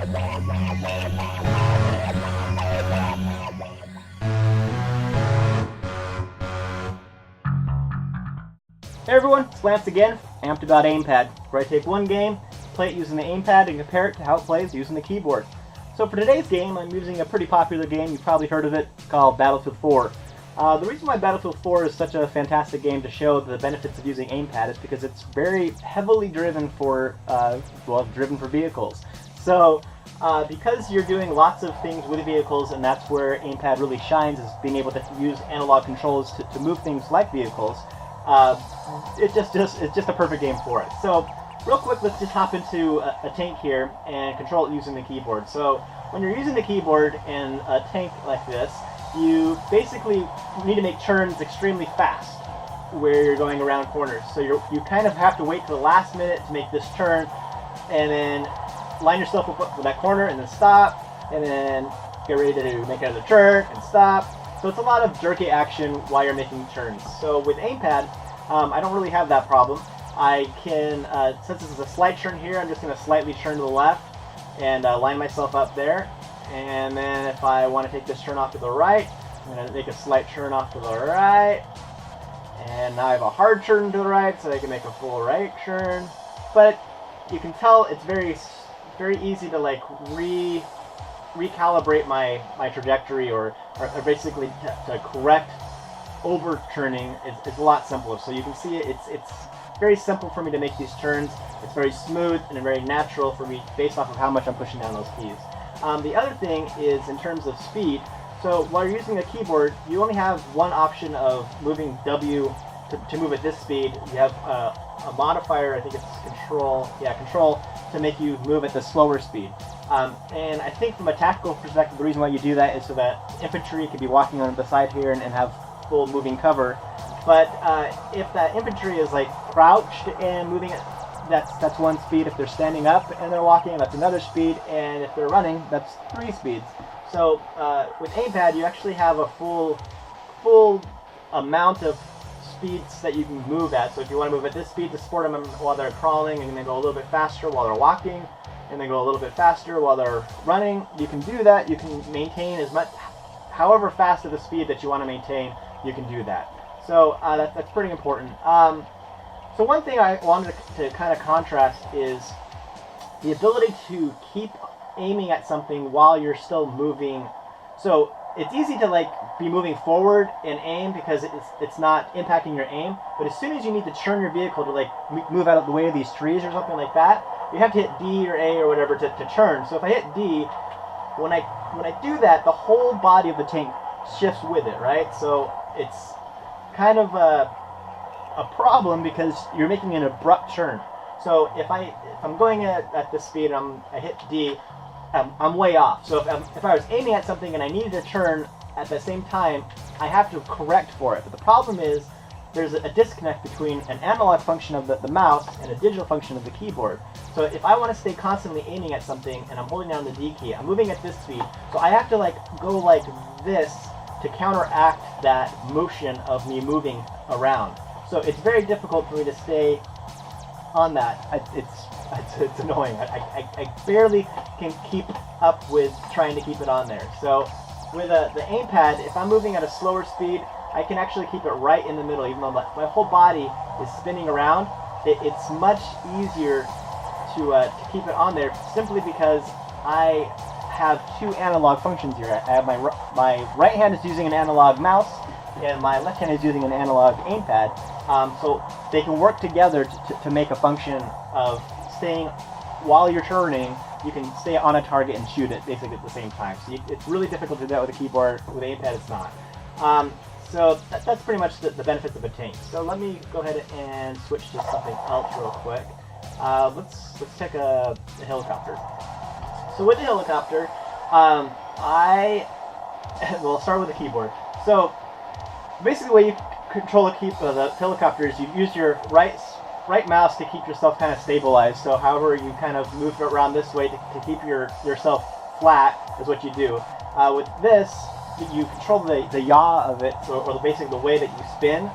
Hey everyone, it's Lance again, Amped about Aimpad, where I take one game, play it using the Aimpad, and compare it to how it plays using the keyboard. So for today's game, I'm using a pretty popular game, you've probably heard of it, called Battlefield 4. The reason why Battlefield 4 is such a fantastic game to show the benefits of using Aimpad is because it's very heavily driven for, driven for vehicles. So, because you're doing lots of things with vehicles, and that's where Aimpad really shines, is being able to use analog controls to move things like vehicles. It's just a perfect game for it. So, real quick, let's just hop into a tank here and control it using the keyboard. So, when you're using the keyboard in a tank like this, you basically need to make turns extremely fast where you're going around corners. So you kind of have to wait to the last minute to make this turn, and then line yourself up with that corner, and then stop, and then get ready to make another turn and stop. So it's a lot of jerky action while you're making turns. So with Aimpad, I don't really have that problem. I can, since this is a slight turn here, I'm just going to slightly turn to the left and line myself up there. And then if I want to take this turn off to the right, I'm going to make a slight turn off to the right. And now I have a hard turn to the right, so I can make a full right turn. But you can tell it's very easy to like recalibrate my trajectory, or basically to correct overturning is a lot simpler. So you can see it's very simple for me to make these turns. It's very smooth and very natural for me based off of how much I'm pushing down those keys. The other thing is in terms of speed. So while you're using a keyboard, you only have one option of moving W to move at this speed. You have a modifier, I think it's control, to make you move at the slower speed. And I think from a tactical perspective, the reason why you do that is so that infantry can be walking on the side here and have full moving cover. But if that infantry is like crouched and moving at that's one speed. If they're standing up and they're walking, that's another speed, and if they're running, that's 3 speeds. So with Aimpad, you actually have a full amount of speeds that you can move at. So if you want to move at this speed to support them while they're crawling, and then go a little bit faster while they're walking, and then go a little bit faster while they're running, you can do that. You can maintain as much, however fast of the speed that you want to maintain, you can do that. So that's pretty important. So one thing I wanted to kind of contrast is the ability to keep aiming at something while you're still moving. So it's easy to like be moving forward and aim because it's not impacting your aim. But as soon as you need to turn your vehicle to like move out of the way of these trees or something like that, you have to hit D or A or whatever to turn. So if I hit D, when I do that, the whole body of the tank shifts with it, right? So it's kind of a problem because you're making an abrupt turn. So if I'm going at this speed and I hit D, I'm way off. So if I was aiming at something and I needed to turn at the same time, I have to correct for it. But the problem is there's a disconnect between an analog function of the mouse and a digital function of the keyboard. So if I want to stay constantly aiming at something and I'm holding down the D key, I'm moving at this speed. So I have to like go like this to counteract that motion of me moving around. So it's very difficult for me to stay on that. It's annoying. I barely can keep up with trying to keep it on there. So with the Aimpad, if I'm moving at a slower speed, I can actually keep it right in the middle, even though my whole body is spinning around. It's much easier to keep it on there simply because I have 2 analog functions here. I have my right hand is using an analog mouse, and my left hand is using an analog Aimpad. So they can work together to make a function of staying, while you're turning, you can stay on a target and shoot it basically at the same time. So it's really difficult to do that with a keyboard. With Aimpad, it's not. So that's pretty much the benefits of a tank. So let me go ahead and switch to something else real quick. Let's take a helicopter. So with the helicopter, we'll start with the keyboard. So basically, the way you control the helicopter is you use your right mouse to keep yourself kind of stabilized. So however you kind of move around this way to keep yourself flat is what you do. With this, you control the yaw of it, or basically the way that you spin,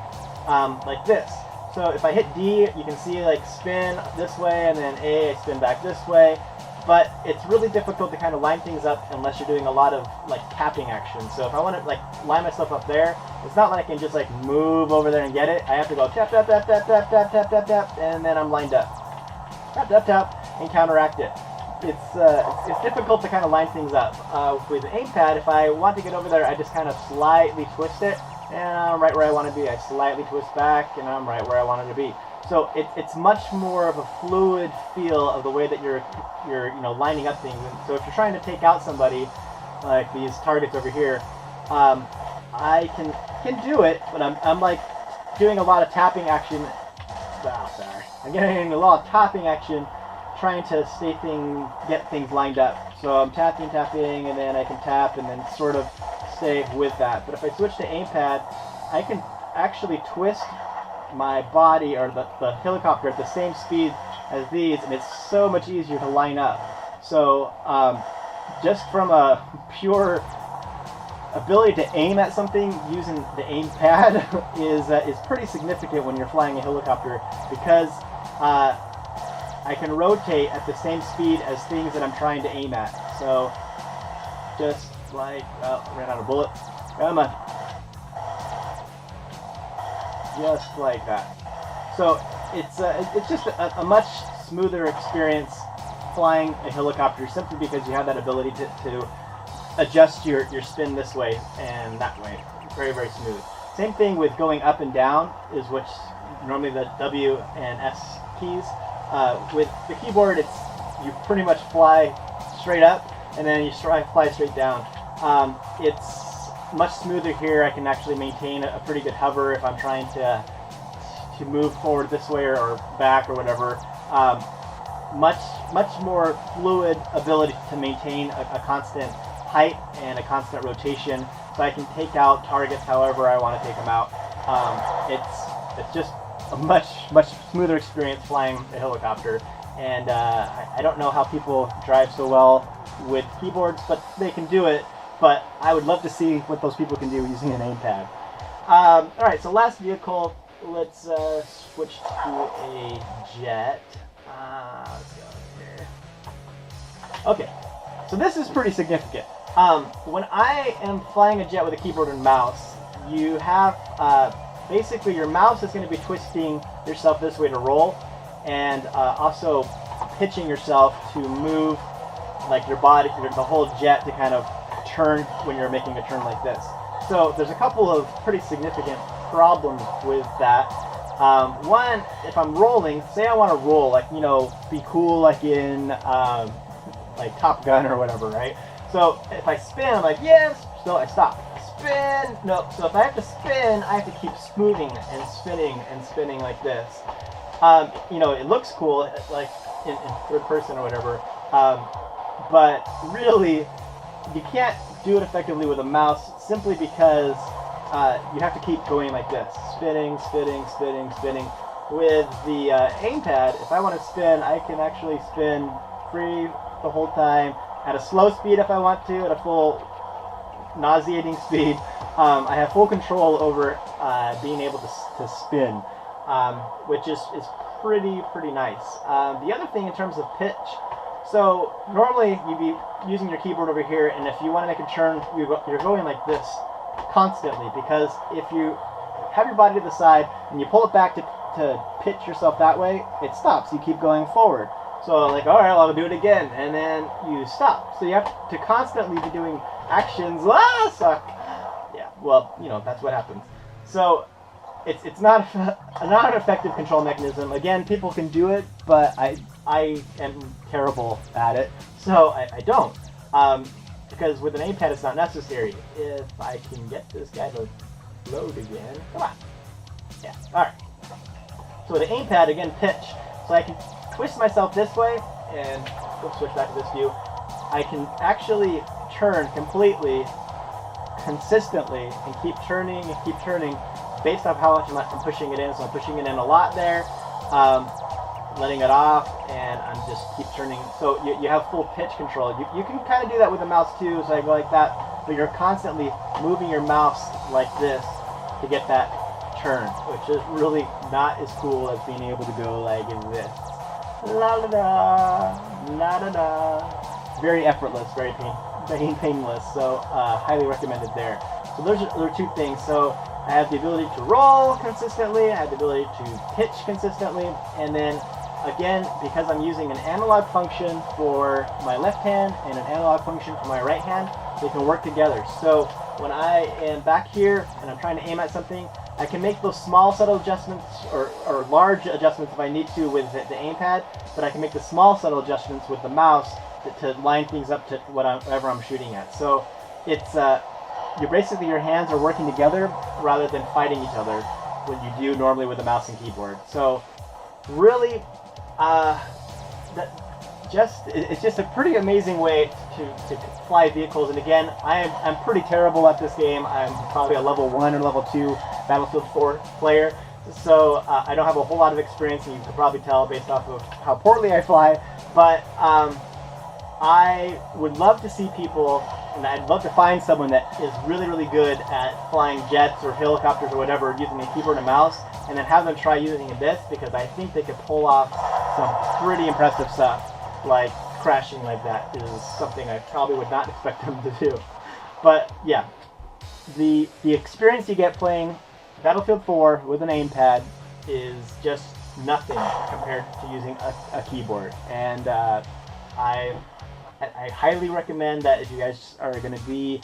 like this. So if I hit D, you can see like spin this way, and then A, I spin back this way. but it's really difficult to kind of line things up unless you're doing a lot of like tapping action. So if I want to like line myself up there, it's not like I can just like move over there and get it. I have to go tap tap tap tap tap tap tap tap tap, and then I'm lined up. Tap tap tap and counteract it. It's difficult to kind of line things up. With the Aimpad, if I want to get over there, I just kind of slightly twist it, and I'm right where I want to be. I slightly twist back, and I'm right where I wanted to be. So it's much more of a fluid feel of the way that you're lining up things. And so if you're trying to take out somebody, like these targets over here, I can do it, but I'm like doing a lot of tapping action. Oh, sorry. I'm getting a lot of tapping action, trying to get things lined up. So I'm tapping, and then I can tap, and then sort of stay with that. But if I switch to Aimpad, I can actually twist my body or the helicopter at the same speed as these, and it's so much easier to line up. So just from a pure ability to aim at something using the Aimpad is pretty significant when you're flying a helicopter, because I can rotate at the same speed as things that I'm trying to aim at. So just like, ran out of bullets. Come on. Just like that. So it's just a much smoother experience flying a helicopter, simply because you have that ability to adjust your spin this way and that way. Very, very smooth. Same thing with going up and down, is which normally the W and S keys. With the keyboard, you pretty much fly straight up, and then you fly straight down. It's much smoother here. I can actually maintain a pretty good hover if I'm trying to move forward this way or back or whatever. Much more fluid ability to maintain a constant height and a constant rotation, so I can take out targets however I want to take them out. It's just a much smoother experience flying a helicopter, and I don't know how people drive so well with keyboards, but they can do it. But I would love to see what those people can do using an Aimpad. Alright, so last vehicle, let's switch to a jet. Let's go here. Okay, so this is pretty significant. When I am flying a jet with a keyboard and mouse, you have basically your mouse is going to be twisting yourself this way to roll, and also pitching yourself to move, like your body, the whole jet to kind of turn when you're making a turn like this. So there's a couple of pretty significant problems with that. One, if I'm rolling, say I want to roll, like, be cool, like in like Top Gun or whatever, right? So if I spin, I'm like, yes, so I stop. Spin, no. So if I have to spin, I have to keep smoothing and spinning like this. It looks cool, like in third person or whatever, but really, you can't do it effectively with a mouse, simply because you have to keep going like this, spinning. With the Aimpad, if I want to spin, I can actually spin free the whole time, at a slow speed if I want to, at a full nauseating speed. I have full control over being able to spin, which is pretty nice. The other thing in terms of pitch, so normally you'd be using your keyboard over here, and if you want to make a turn, you're going like this constantly, because if you have your body to the side and you pull it back to pitch yourself that way, it stops. You keep going forward. So like, all right, well, I'll do it again, and then you stop. So you have to constantly be doing actions. Suck. Yeah, well, that's what happens. So it's not an effective control mechanism. Again, people can do it, but I am terrible at it, so I don't. Because with an Aimpad, it's not necessary. If I can get this guy to load again, come on. Yeah, all right. So with the Aimpad, again, pitch. So I can twist myself this way, and we'll switch back to this view. I can actually turn completely, consistently, and keep turning based off how much I'm pushing it in. So I'm pushing it in a lot there, letting it off, and I'm just keep turning. So you have full pitch control. You can kind of do that with the mouse too, so I go like that, but you're constantly moving your mouse like this to get that turn, which is really not as cool as being able to go like this. La la la. La da da. Very effortless, very painless. So highly recommended there. So those are two things. So I have the ability to roll consistently. I have the ability to pitch consistently, and then again, because I'm using an analog function for my left hand and an analog function for my right hand, they can work together. So when I am back here and I'm trying to aim at something, I can make those small subtle adjustments or large adjustments if I need to with the Aimpad, but I can make the small subtle adjustments with the mouse to line things up to whatever I'm shooting at. So it's basically your hands are working together rather than fighting each other when you do normally with a mouse and keyboard. So really, it's just a pretty amazing way to fly vehicles. And again, I'm pretty terrible at this game. I'm probably a level 1 or level 2 Battlefield 4 player, so I don't have a whole lot of experience, and you can probably tell based off of how poorly I fly. But I would love to see people, and I'd love to find someone that is really, really good at flying jets or helicopters or whatever using a keyboard and mouse, and then have them try using this, because I think they could pull off some pretty impressive stuff. Like crashing like that is something I probably would not expect them to do. But yeah, the experience you get playing Battlefield 4 with an Aimpad is just nothing compared to using a keyboard. And I highly recommend that if you guys are going to be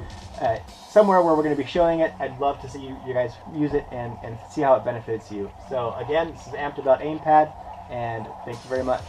somewhere where we're going to be showing it, I'd love to see you guys use it and see how it benefits you. So again, this is Aimpad, and thank you very much.